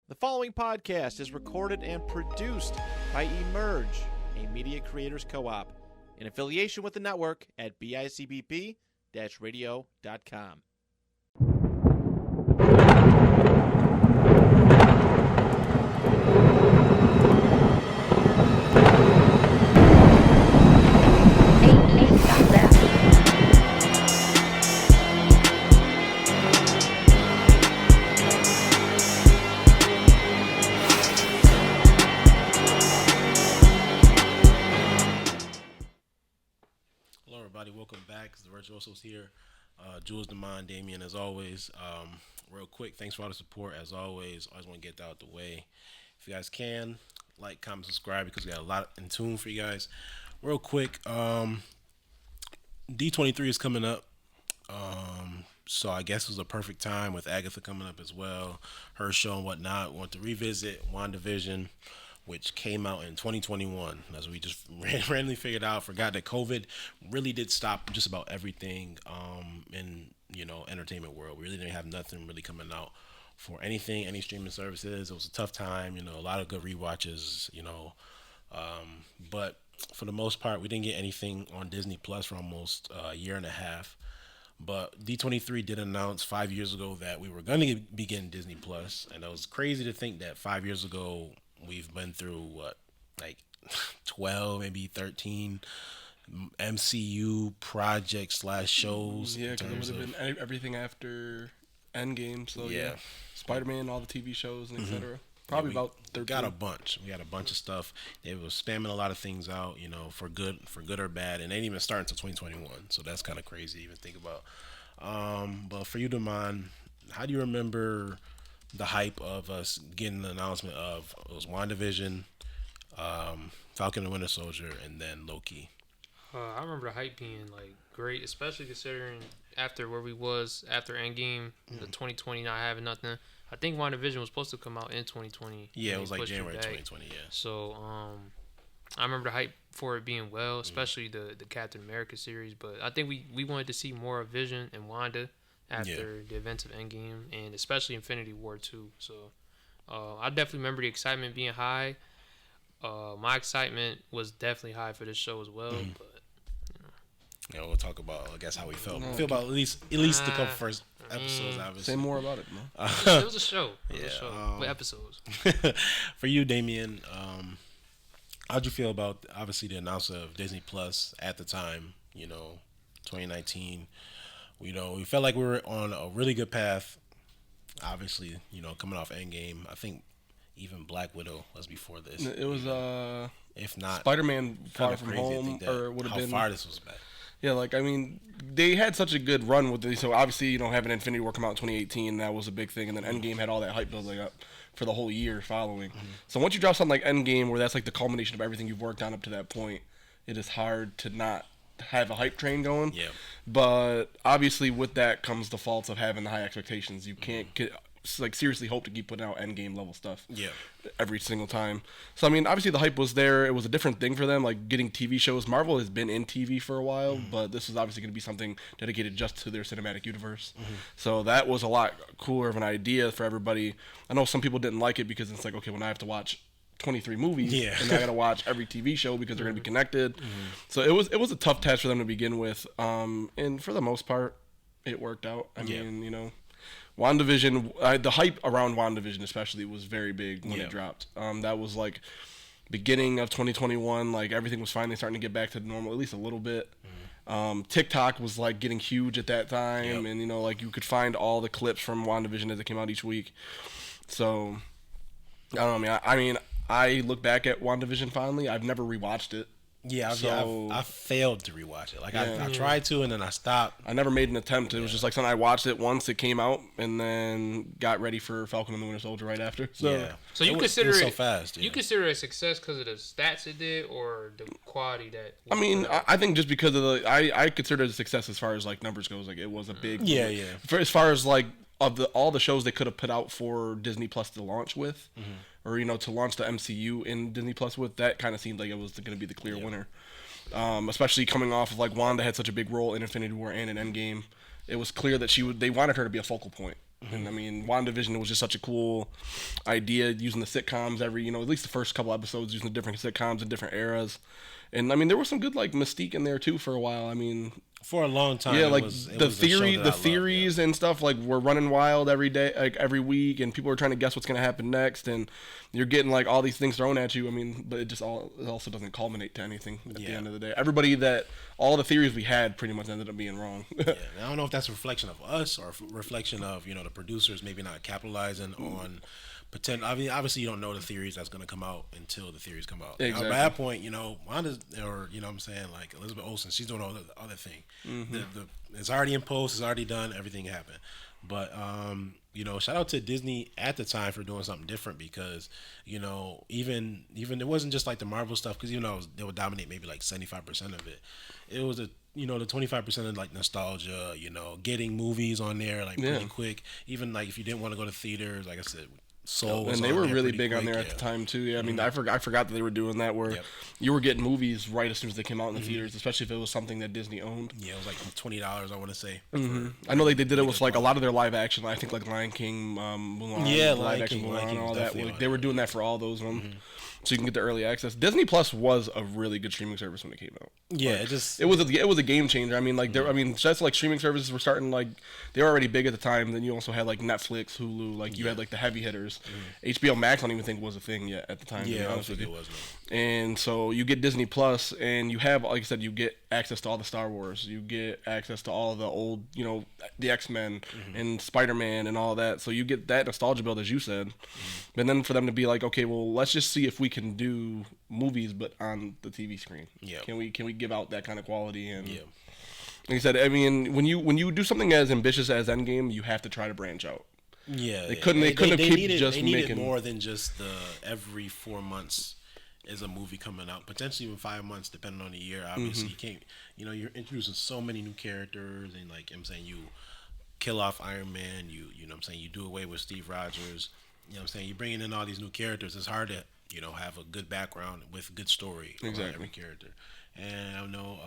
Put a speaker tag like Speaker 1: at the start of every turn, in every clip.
Speaker 1: The following podcast is recorded and produced by Emerge, a media creators co-op, in affiliation with the network at bicbp-radio.com.
Speaker 2: Welcome back. The Virtuoso's here. Jules Damon, Damien, as always. Real quick, thanks for all the support. As always want to get that out the way. If you guys can, like, comment, subscribe, because we got a lot in tune for you guys. Real quick, D23 is coming up. So I guess it was a perfect time with Agatha coming up as well. Her show and whatnot. Want to revisit Wandavision, which came out in 2021, as we just randomly figured out. Forgot that COVID really did stop just about everything in entertainment world. We really didn't have nothing really coming out for anything, any streaming services. It was a tough time, a lot of good rewatches, but for the most part, we didn't get anything on Disney Plus for almost a year and a half. But D23 did announce 5 years ago that we were going to be getting Disney Plus, and it was crazy to think that 5 years ago we've been through 12, maybe 13 MCU projects / shows.
Speaker 3: Yeah, because it would have been everything after Endgame. So yeah, Spider-Man, all the TV shows, and etc. Probably about 13.
Speaker 2: We got a bunch. We got a bunch of stuff. They were spamming a lot of things out, for good or bad, and they didn't even start until 2021. So that's kind of crazy to even think about. But for you, Damon, how do you remember the hype of us getting the announcement of it was WandaVision, Falcon and Winter Soldier, and then Loki?
Speaker 4: I remember the hype being great, especially considering after where we was after Endgame, the 2020 not having nothing. I think WandaVision was supposed to come out in 2020.
Speaker 2: Yeah, it was January 2020. Yeah.
Speaker 4: So I remember the hype for it being well, especially the Captain America series. But I think we wanted to see more of Vision and Wanda after the events of Endgame, and especially Infinity War 2. So I definitely remember the excitement being high. My excitement was definitely high for this show as well. But
Speaker 2: we'll talk about, I guess, how we felt. Feel about at least the couple first episodes. Obviously,
Speaker 3: say more about it, man.
Speaker 4: It was a show. With episodes.
Speaker 2: For you, Damien, how'd you feel about obviously the announcement of Disney Plus at the time? 2019. We felt like we were on a really good path. Obviously, coming off Endgame. I think even Black Widow was before this.
Speaker 3: It was
Speaker 2: if not
Speaker 3: Spider-Man Far From Home, or would have been
Speaker 2: how far this was back.
Speaker 3: Yeah, they had such a good run with this. So obviously, having Infinity War come out in 2018, that was a big thing, and then Endgame had all that hype building up for the whole year following. So once you drop something like Endgame, where that's the culmination of everything you've worked on up to that point, it is hard to not have a hype train going.
Speaker 2: Yeah.
Speaker 3: But obviously with that comes the faults of having the high expectations. You can't seriously hope to keep putting out Endgame level stuff.
Speaker 2: Yeah.
Speaker 3: Every single time. So obviously the hype was there. It was a different thing for them, getting TV shows. Marvel has been in TV for a while, but this is obviously going to be something dedicated just to their cinematic universe. So that was a lot cooler of an idea for everybody. I know some people didn't like it because it's okay, when I have to watch 23 movies, and I gotta watch every TV show because they're gonna be connected. So it was a tough test for them to begin with, and for the most part, it worked out. I mean, WandaVision, the hype around WandaVision especially was very big when it dropped. That was beginning of 2021. Everything was finally starting to get back to normal, at least a little bit. TikTok was getting huge at that time, and you could find all the clips from WandaVision as it came out each week. So I don't know. I look back at WandaVision fondly. I've never rewatched it.
Speaker 2: Yeah, I failed to rewatch it. I tried to, and then I stopped.
Speaker 3: I never made an attempt. It was just something I watched it once it came out, and then got ready for Falcon and the Winter Soldier right after. So
Speaker 4: you consider it
Speaker 2: so fast. Yeah.
Speaker 4: You consider it a success because of the stats it did, or the quality that.
Speaker 3: I think just because of I consider it a success as far as numbers goes. It was a big.
Speaker 2: Yeah.
Speaker 3: As far as of all the shows they could have put out for Disney Plus to launch with, or to launch the MCU in Disney Plus with, that kind of seemed like it was going to be the clear winner. Especially coming off of Wanda had such a big role in Infinity War and in Endgame. It was clear that they wanted her to be a focal point. And I mean, WandaVision was just such a cool idea, using the sitcoms at least the first couple episodes, using the different sitcoms in different eras. And I mean, there was some good like mystique in there too for a while. I mean,
Speaker 2: for a long time,
Speaker 3: yeah, like the
Speaker 2: theories
Speaker 3: and stuff like were running wild every day, like every week, and people were trying to guess what's gonna happen next, and you're getting like all these things thrown at you. I mean, but it also doesn't culminate to anything at the end of the day. All the theories we had pretty much ended up being wrong.
Speaker 2: Yeah, I don't know if that's a reflection of us or a reflection of the producers maybe not capitalizing on pretend. I mean, obviously you don't know the theories that's going to come out until the theories come out.
Speaker 3: Exactly.
Speaker 2: By that point, Wanda's, or what I'm saying, like Elizabeth Olsen, she's doing all the other thing. It's already in post, it's already done, everything happened. But shout out to Disney at the time for doing something different, because even it wasn't just like the Marvel stuff, because they would dominate maybe like 75% of it. It was the 25% of like nostalgia, getting movies on there like pretty quick. Even like if you didn't want to go to theaters, like I said, Soul,
Speaker 3: and they were really big on there at the time too. Yeah, I mean, I forgot that they were doing that, where you were getting movies right as soon as they came out in the theaters, especially if it was something that Disney owned.
Speaker 2: Yeah, it was like $20, I want to say.
Speaker 3: I know they did it with like a lot of their live action. I think like Lion King, Mulan, live action Mulan, and all that. They were doing that for all those ones. So you can get the early access. Disney Plus was a really good streaming service when it came out.
Speaker 2: Yeah,
Speaker 3: it was a game changer. I mean, like just like streaming services were starting, like they were already big at the time. Then you also had like Netflix, Hulu, like you had like the heavy hitters. HBO Max, I don't even think was a thing yet at the time.
Speaker 2: Yeah,
Speaker 3: to be honest with you.
Speaker 2: It wasn't.
Speaker 3: And so you get Disney Plus, and you have, like I said, you get access to all the Star Wars. You get access to all the old, the X-Men and Spider-Man and all that. So you get that nostalgia build, as you said. And then for them to be like, okay, well, let's just see if we can do movies, but on the TV screen.
Speaker 2: Yeah.
Speaker 3: Can we give out that kind of quality? And like I said, I mean, when you do something as ambitious as Endgame, you have to try to branch out.
Speaker 2: Yeah,
Speaker 3: they couldn't
Speaker 2: needed more than just the every 4 months is a movie coming out, potentially even 5 months depending on the year. Obviously you can't, you're introducing so many new characters, and like I'm saying, you kill off Iron Man, you do away with Steve Rogers, you bringing in all these new characters. It's hard to have a good background with a good story around every character. And I know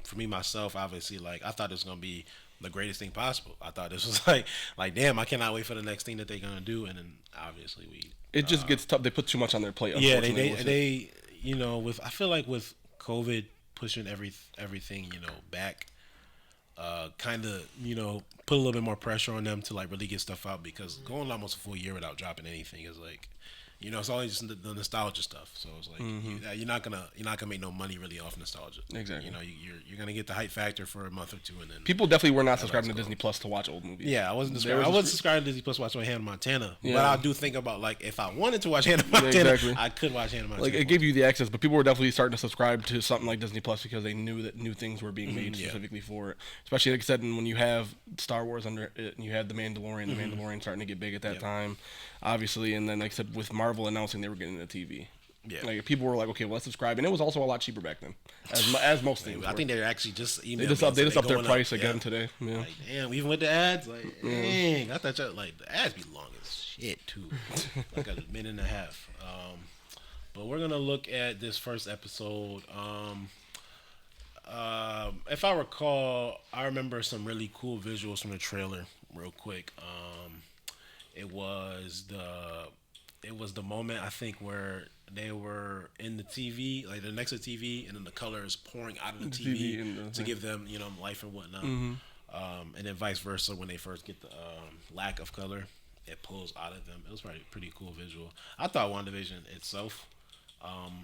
Speaker 2: for me myself, obviously, like I thought it was gonna be the greatest thing possible. I thought this was like damn, I cannot wait for the next thing that they're gonna do. And then obviously it
Speaker 3: just gets tough. They put too much on their plate.
Speaker 2: Yeah, they with, I feel like with COVID pushing everything back, kind of put a little bit more pressure on them to like really get stuff out, because going almost a full year without dropping anything is like, it's always just the nostalgia stuff. So it's like you're not gonna make no money really off nostalgia.
Speaker 3: Exactly.
Speaker 2: You're gonna get the hype factor for a month or two, and then
Speaker 3: people definitely were not subscribing to Disney Plus to watch old movies.
Speaker 2: Yeah, I wasn't subscribing to Disney Plus to watch Hannah Montana. Yeah. But I do think about, like, if I wanted to watch Hannah Montana, I could watch Hannah Montana.
Speaker 3: Like, it gave you the access, but people were definitely starting to subscribe to something like Disney Plus because they knew that new things were being made specifically for it. Especially, like I said, when you have Star Wars under it, and you had The Mandalorian, The Mandalorian starting to get big at that time, obviously, and then, like I said, with Marvel announcing they were getting into TV. Yeah. Like, people were like, okay, well, let's subscribe. And it was also a lot cheaper back then, as most things were.
Speaker 2: I think they're actually just
Speaker 3: They just upped their price again today. Yeah.
Speaker 2: Like, damn, even with the ads, like, dang, I thought the ads be long as shit, too. Like a minute and a half. But we're going to look at this first episode. If I recall, I remember some really cool visuals from the trailer real quick. It was the moment, I think, where they were in the TV, like they're next to the TV, and then the color is pouring out of the TV to give them, life and whatnot. And then vice versa, when they first get the lack of color, it pulls out of them. It was pretty cool visual. I thought WandaVision itself,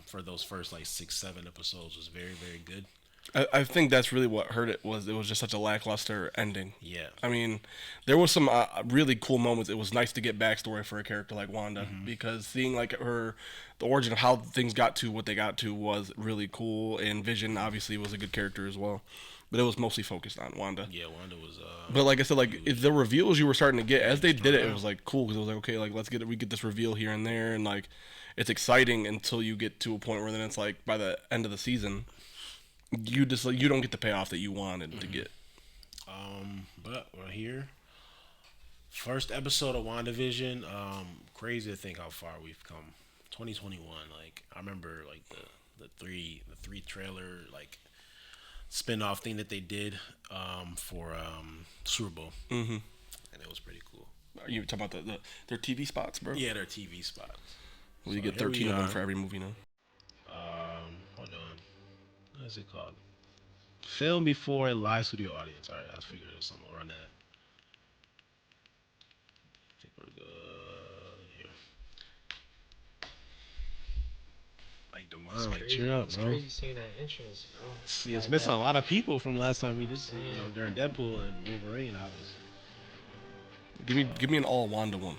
Speaker 2: for those first like 6-7 episodes, was very, very good.
Speaker 3: I think that's really what hurt it was just such a lackluster ending.
Speaker 2: Yeah.
Speaker 3: I mean, there was some really cool moments. It was nice to get backstory for a character like Wanda, because seeing like the origin of how things got to what they got to was really cool. And Vision obviously was a good character as well, but it was mostly focused on Wanda.
Speaker 2: Yeah, Wanda was.
Speaker 3: But like I said, like the reveals you were starting to get as they did it, it was like cool, because it was like, okay, like we get this reveal here and there, and like it's exciting until you get to a point where then it's like by the end of the season, you just like you don't get the payoff that you wanted to get.
Speaker 2: But we're here. First episode of WandaVision. Crazy to think how far we've come. 2021. Like, I remember like the three trailer like spin-off thing that they did for Super Bowl. and it was pretty cool.
Speaker 3: Are you talking about their TV spots, bro?
Speaker 2: Yeah, their TV spots.
Speaker 3: Well, you get 13 of them for every movie now.
Speaker 2: Hold on. What is it called? Film before and live studio audience. All right, I figured there's something around that. I think we're good here. Like, Demond, like, cheer up,
Speaker 4: it's
Speaker 2: bro.
Speaker 4: crazy seeing that entrance, bro.
Speaker 2: See, it's missing a lot of people from the last time we did, you know, during Deadpool and Wolverine.
Speaker 3: Give me an all Wanda one.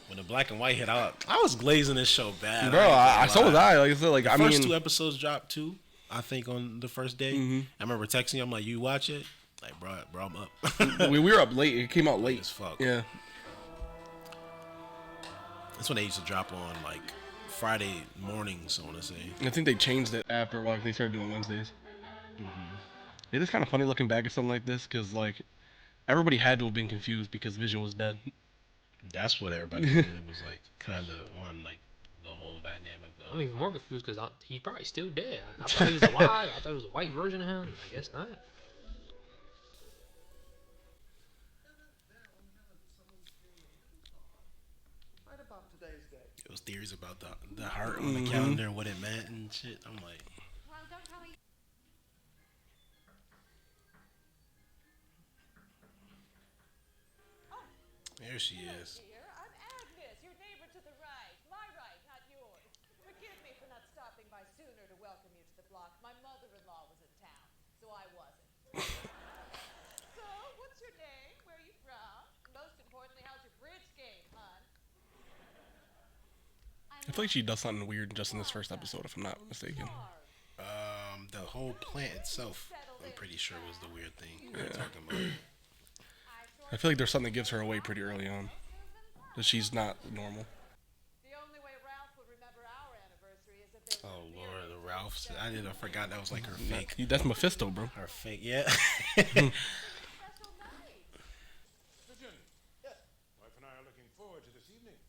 Speaker 2: When the black and white hit out, I was glazing this show bad.
Speaker 3: Bro, so was I. Like I said, like
Speaker 2: the first 2 episodes dropped too. I think on the first day. I remember texting you. I'm like, "You watch it?" Like, bro, I'm up.
Speaker 3: we were up late. It came out late
Speaker 2: as fuck.
Speaker 3: Yeah.
Speaker 2: That's when they used to drop on like Friday mornings. I want to say.
Speaker 3: I think they changed it after a while. They started doing Wednesdays. It is kind of funny looking back at something like this because like everybody had to have been confused because Vision was dead.
Speaker 2: That's what everybody did. It was like kind of on like the whole dynamic.
Speaker 4: I'm even more confused because he's probably still dead. I thought he was alive. I thought it was a white version of him. I guess not.
Speaker 2: It was theories about the heart on the calendar and what it meant and shit. I'm like, there she is.
Speaker 5: I'm Agnes, your neighbor to the right. My right, not yours. Forgive me for not stopping by sooner to welcome you to the block. My mother-in-law was in town, so I wasn't. So, what's your name? Where are you from? Most importantly, how's your bridge game, hon?
Speaker 3: I feel like she does something weird just in this first episode, if I'm not mistaken.
Speaker 2: The whole plant itself, I'm pretty sure was the weird thing we're talking about.
Speaker 3: I feel like there's something that gives her away pretty early on. That she's not normal.
Speaker 5: The only way Ralph would remember our anniversary is if there
Speaker 2: Oh Lord, the Ralphs. I forgot that was like her fake.
Speaker 3: That's Mephisto, bro.
Speaker 2: Her fake, yeah.
Speaker 5: special night.
Speaker 6: Vision. Yes. Wife and I are looking forward to this evening.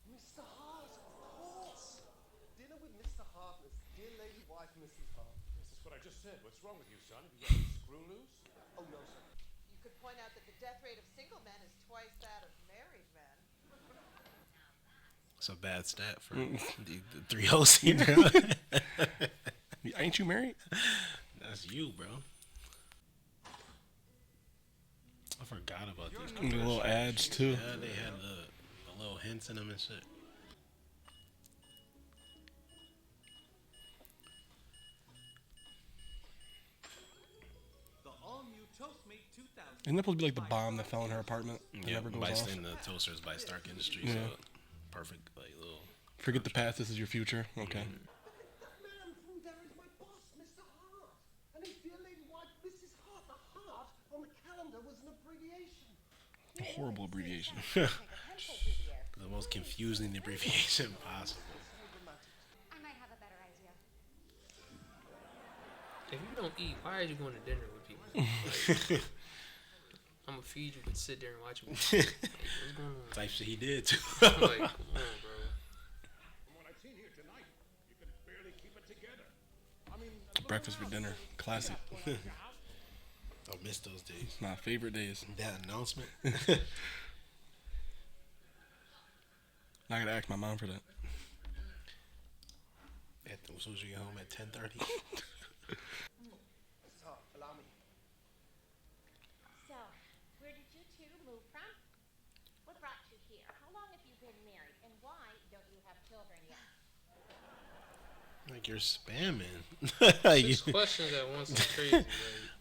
Speaker 7: Mr. Hart, of course. Dinner with Mr. Heartless, dear lady wife, Mrs. Hart.
Speaker 6: This is what I just said. What's wrong with you, son? Have you got a screw loose?
Speaker 7: Oh, no, sir.
Speaker 5: You could point out that the death rate of single men is twice that of married men.
Speaker 2: It's a bad stat for the 3 hosts here.
Speaker 3: Ain't you married?
Speaker 2: That's you, bro. I forgot about these.
Speaker 3: The little ads too.
Speaker 2: Yeah, they had the little hints in them and shit.
Speaker 7: The all-new Toastmate 2000.
Speaker 3: Isn't that supposed to be like the bomb that fell in her apartment? That
Speaker 2: Yeah,
Speaker 3: never goes
Speaker 2: by
Speaker 3: off?
Speaker 2: the toasters by Stark Industries.
Speaker 3: Yeah.
Speaker 2: So perfect, like little.
Speaker 3: Forget the past, this is your future. Okay.
Speaker 7: The man from there is my boss, Mr. Hart. And his dear lady wife, Mrs. Hart. The Hart on the calendar was an abbreviation.
Speaker 3: A horrible abbreviation.
Speaker 2: The most confusing abbreviation possible.
Speaker 8: I might have a better idea.
Speaker 4: If you don't eat, why are you going to dinner with people? Like, I'm gonna feed you, but sit there and watch me. Like, what's going on?
Speaker 2: Type shit he did too.
Speaker 4: Like, come on, bro.
Speaker 6: From what I've seen here tonight, you can barely keep it together. I mean,
Speaker 3: Breakfast for dinner. Classic.
Speaker 2: I miss those days.
Speaker 3: My favorite days.
Speaker 2: That announcement.
Speaker 3: I gotta ask my mom for that.
Speaker 2: As soon as you get home at 10:30.
Speaker 7: Mrs. Hart, allow me.
Speaker 8: So, where did you two move from? What brought you here? How long have you been married? And why don't you have children yet?
Speaker 2: Like you're spamming.
Speaker 4: Six questions at once is crazy.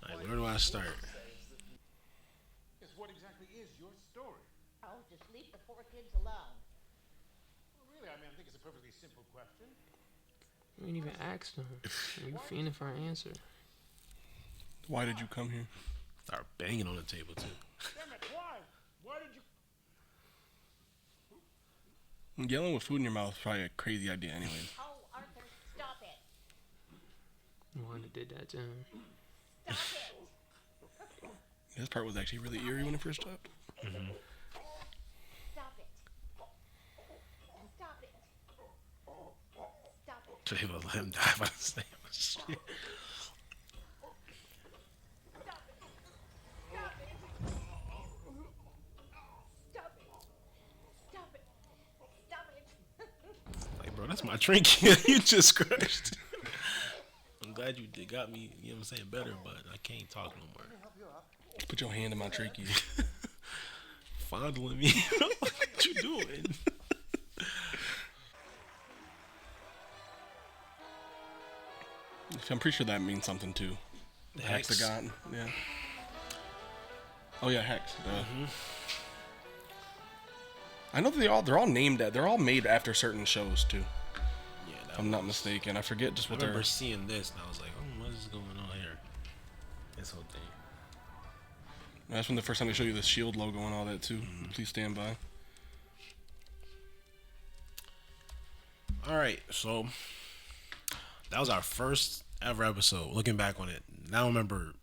Speaker 2: Like, where do I start?
Speaker 6: yes, what exactly is your story?
Speaker 8: Oh, just leave the poor kids alone.
Speaker 6: Well, really, I mean, I think it's a perfectly simple question.
Speaker 4: You ain't even asked them. You fiending for an answer.
Speaker 3: Why did you come here?
Speaker 2: Start banging on the table too.
Speaker 6: Damn it, why? Why did you...
Speaker 3: Yelling with food in your mouth is probably a crazy idea anyways.
Speaker 8: Oh, Arthur, stop it.
Speaker 4: Wanda did that to him.
Speaker 8: Stop it.
Speaker 3: This part was actually really eerie when it first dropped.
Speaker 8: Stop it. Stop it. Stop it.
Speaker 2: Should have let him die by the same shit.
Speaker 8: Stop it.
Speaker 2: My trinket you just crushed. I'm glad you got me, you know what I'm saying, better, but I can't talk no more.
Speaker 3: Put your hand in my trachea.
Speaker 2: Fondling me. What you doing?
Speaker 3: I'm pretty sure that means something too. The hexagon. Yeah. Oh yeah, hex. I know that they're all named at. They're all made after certain shows too.
Speaker 2: Yeah,
Speaker 3: if I'm not mistaken. I forget just what
Speaker 2: I remember seeing this and I was like, oh, what is going on here? This whole thing.
Speaker 3: That's when the first time they show you the shield logo and all that too. Please stand by.
Speaker 2: All right, so that was our first ever episode. Looking back on it, I don't remember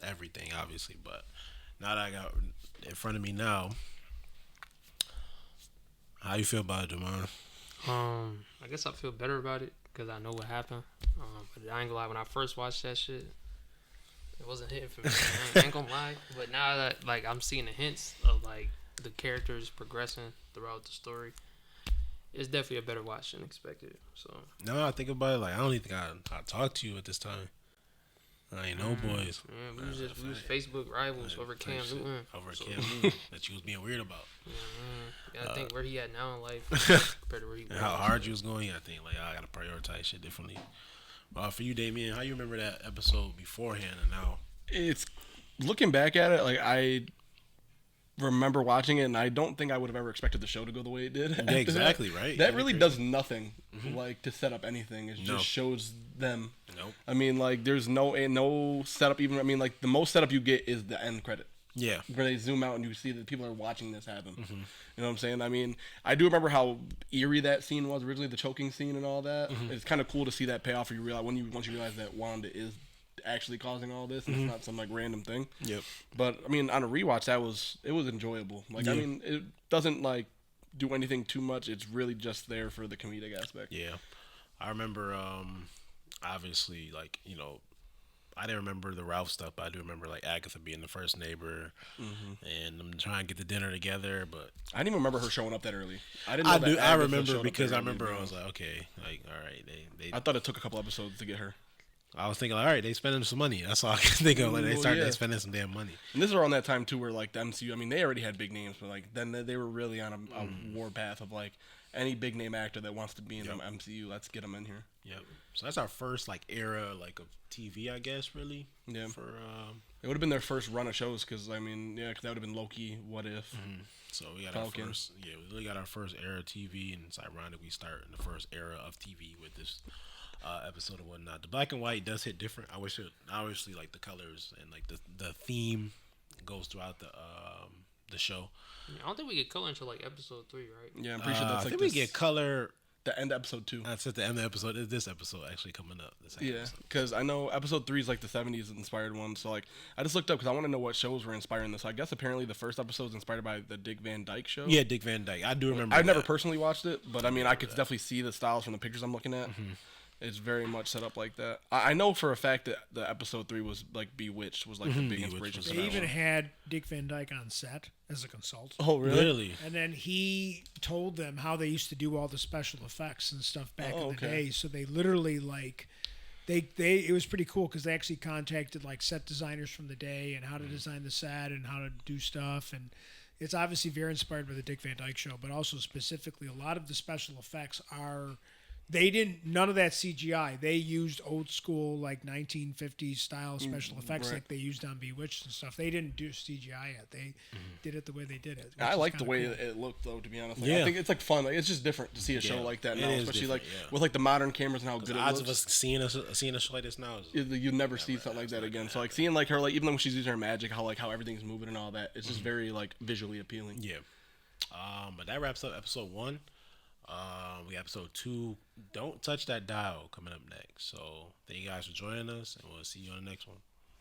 Speaker 2: everything, obviously, but now that I got in front of me now, how you feel about it, Jamon?
Speaker 4: I guess I feel better about it because I know what happened. But I ain't gonna lie, when I first watched that shit, it wasn't hitting for me. I ain't gonna lie. But now that like I'm seeing the hints of like the characters progressing throughout the story, it's definitely a better watch than expected. So
Speaker 2: now I think about it, like I don't even think I talked to you at this time. I ain't no boys.
Speaker 4: Yeah, we was Facebook rivals over Cam Newton.
Speaker 2: Over Cam Newton that you was being weird about.
Speaker 4: Yeah, I think where he at now in life compared to where he was.
Speaker 2: How hard you was going, I think like I gotta prioritize shit differently. For you, Damien, how you remember that episode beforehand and now?
Speaker 3: It's looking back at it, like I remember watching it, and I don't think I would have ever expected the show to go the way it did.
Speaker 2: Yeah, exactly, right.
Speaker 3: That really does nothing, like to set up anything. It just shows them.
Speaker 2: Nope.
Speaker 3: I mean, like there's no setup. Even I mean, like the most setup you get is the end credit.
Speaker 2: Yeah.
Speaker 3: Where they zoom out and you see that people are watching this happen. You know what I'm saying? I mean, I do remember how eerie that scene was originally, the choking scene and all that. It's kind of cool to see that pay off. You realize once you realize that Wanda is actually causing all this, and it's not some like random thing.
Speaker 2: Yep.
Speaker 3: But I mean, on a rewatch, it was enjoyable. Like I mean, it doesn't like do anything too much. It's really just there for the comedic aspect.
Speaker 2: Yeah, I remember. Obviously, like I didn't remember the Ralph stuff, but I do remember like Agatha being the first neighbor, and I'm trying to get the dinner together. But
Speaker 3: I didn't even remember her showing up that early. I didn't. Know
Speaker 2: I remember because I remember I was like, okay, like all right, they.
Speaker 3: I thought it took a couple episodes to get her.
Speaker 2: I was thinking, all right, they spending some money. That's all I can think of. Like they started spending some damn money.
Speaker 3: And this is around that time too, where like the MCU. I mean, they already had big names, but like then they were really on a war path of like any big name actor that wants to be in the MCU. Let's get them in here.
Speaker 2: Yep. So that's our first like era like of TV, I guess. Really.
Speaker 3: Yeah.
Speaker 2: For
Speaker 3: it would have been their first run of shows because I mean, cause that would have been Loki. What if?
Speaker 2: So we got
Speaker 3: Falcon.
Speaker 2: our first. Yeah, we really got our first era of TV, and it's ironic we start in the first era of TV with this. Episode and whatnot. The black and white does hit different. I wish it obviously like the colors and like the theme goes throughout the show.
Speaker 4: I don't think we get color until like episode 3, right?
Speaker 3: Yeah, I'm pretty sure that's like
Speaker 2: we get color.
Speaker 3: The end of episode 2.
Speaker 2: That's at the end of the episode. Is this episode actually coming up?
Speaker 3: Yeah, because I know episode 3 is like the 70s inspired one. So like, I just looked up because I want to know what shows were inspiring this. So I guess apparently the first episode is inspired by the Dick Van Dyke Show.
Speaker 2: Yeah, Dick Van Dyke. I do remember.
Speaker 3: I've never personally watched it, but I mean, I could definitely see the styles from the pictures I'm looking at. It's very much set up like that. I know for a fact that the episode 3 was like Bewitched was like the big inspiration.
Speaker 9: They even had Dick Van Dyke on set as a consultant.
Speaker 3: Oh, really?
Speaker 9: And then he told them how they used to do all the special effects and stuff back in the day. So they literally like, it was pretty cool because they actually contacted like set designers from the day and how to design the set and how to do stuff. And it's obviously very inspired by the Dick Van Dyke Show, but also specifically a lot of the special effects are. None of that CGI. They used old school, like 1950s style special effects like they used on Bewitched and stuff. They didn't do CGI yet. They did it the way they did it.
Speaker 3: I like the way it looked, though, to be honest. Like, I think it's like fun. Like, it's just different to see a show like that now, especially like with like the modern cameras and how good it looks.
Speaker 2: Odds of us seeing a show like this now is
Speaker 3: you never see something like that again. So like seeing like her, like even though she's using her magic, how everything's moving and all that, it's just very like visually appealing.
Speaker 2: Yeah. But that wraps up episode 1. We got episode 2, Don't Touch That Dial, coming up next. So thank you guys for joining us, and we'll see you on the next one.